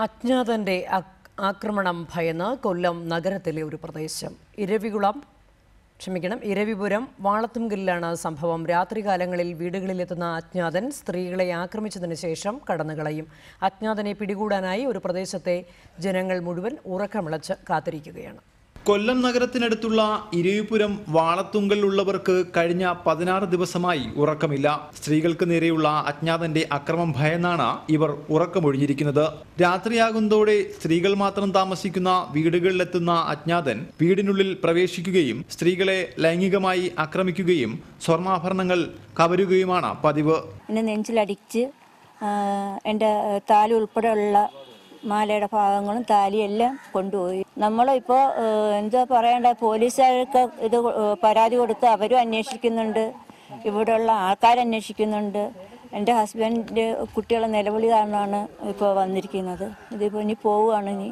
അജ്ഞാതന്റെ ആക്രമണം ഭയന്ന് കൊല്ലം നഗരത്തിലെ ഒരു പ്രദേശം ഇരവിപുരം വാളത്തുംകല്ലിലാണ് സംഭവം. രാത്രികാലങ്ങളിൽ വീടുകളിലെത്തുന്ന അജ്ഞാതൻ സ്ത്രീകളെ ആക്രമിച്ചതിന് ശേഷം കടന്നുകളയും. അജ്ഞാതനെ പിടികൂടാനായി ഒരു പ്രദേശത്തെ ജനങ്ങൾ മുഴുവൻ ഉറക്കമിളച്ച് കാത്തിരിക്കുകയാണ്. കൊല്ലം നഗരത്തിനടുത്തുള്ള ഇരവിപുരം വാളത്തുങ്കലിലുള്ളവർക്ക് കഴിഞ്ഞ 16 ദിവസമായി ഉറക്കമില്ല. സ്ത്രീകൾക്ക് നേരെയുള്ള അജ്ഞാതന്റെ അക്രമം ഭയന്നാണ് ഇവർ ഉറക്കമൊഴിഞ്ഞിരിക്കുന്നത്. രാത്രിയാകുന്നതോടെ സ്ത്രീകൾ മാത്രം താമസിക്കുന്ന വീടുകളിലെത്തുന്ന അജ്ഞാതൻ വീടിനുള്ളിൽ പ്രവേശിക്കുകയും സ്ത്രീകളെ ലൈംഗികമായി ആക്രമിക്കുകയും സ്വർണ്ണാഭരണങ്ങൾ കവരുകയുമാണ് പതിവ്. എന്നെ നെഞ്ചിലടിച്ച് എൻ്റെ താലി ഉൾപ്പെടെയുള്ള മാലയുടെ ഭാഗങ്ങളും താലിയെല്ലാം കൊണ്ടുപോയി. നമ്മളിപ്പോൾ എന്താ പറയേണ്ട, പോലീസുകാർക്ക് ഇത് പരാതി കൊടുത്ത് അവരും അന്വേഷിക്കുന്നുണ്ട്, ഇവിടെയുള്ള ആൾക്കാരന്വേഷിക്കുന്നുണ്ട്. എൻ്റെ ഹസ്ബൻഡ് കുട്ടികളെ നിലവിളി കാരണമാണ് ഇപ്പോൾ വന്നിരിക്കുന്നത്. ഇതിപ്പോൾ ഇനി പോവുകയാണ്. ഇനി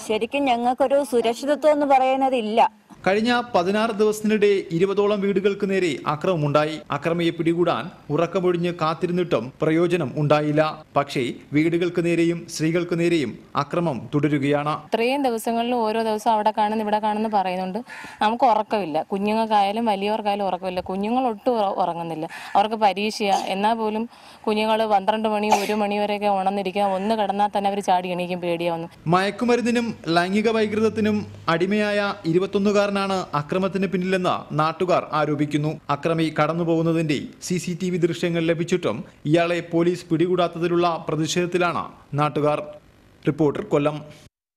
ശരിക്കും ഞങ്ങൾക്കൊരു സുരക്ഷിതത്വം എന്ന് പറയുന്നതില്ല. കഴിഞ്ഞ 16 ദിവസത്തിനിടെ 20ഓളം വീടുകൾക്ക് നേരെ അക്രമമുണ്ടായി. അക്രമിയെ പിടികൂടാൻ ഉറക്കമൊഴിഞ്ഞ് കാത്തിരുന്നിട്ടും പ്രയോജനം ഉണ്ടായില്ല. പക്ഷേ വീടുകൾക്ക് നേരെയും സ്ത്രീകൾക്ക് നേരെയും അക്രമം തുടരുകയാണ്. ഇത്രയും ദിവസങ്ങളിൽ ഓരോ ദിവസം അവിടെ കാണുന്നു ഇവിടെ കാണുന്നു പറയുന്നുണ്ട്. നമുക്ക് ഉറക്കമില്ല. കുഞ്ഞുങ്ങൾക്കായാലും വലിയവർക്കായാലും ഉറക്കമില്ല. കുഞ്ഞുങ്ങൾ ഒട്ടും ഉറങ്ങുന്നില്ല. അവർക്ക് പരീക്ഷയാ. എന്നാൽ പോലും കുഞ്ഞുങ്ങൾ 12 മണി 1 മണി വരെയൊക്കെ ഉണർന്നിരിക്കുക. ഒന്ന് കിടന്നാൽ തന്നെ അവർ ചാടി എണീക്കും. പേടിയാവുന്നു. മയക്കുമരുന്നിനും ലൈംഗിക വൈകൃതത്തിനും അടിമയായ 21കാരൻ അക്രമത്തിന് പിന്നിലെന്ന് നാട്ടുകാർ ആരോപിക്കുന്നു. അക്രമി കടന്നുപോകുന്നതിന്റെ CCTV ദൃശ്യങ്ങൾ ലഭിച്ചിട്ടും ഇയാളെ പോലീസ് പിടികൂടാത്തതിലുള്ള പ്രതിഷേധത്തിലാണ് നാട്ടുകാർ. റിപ്പോർട്ടർ, കൊല്ലം.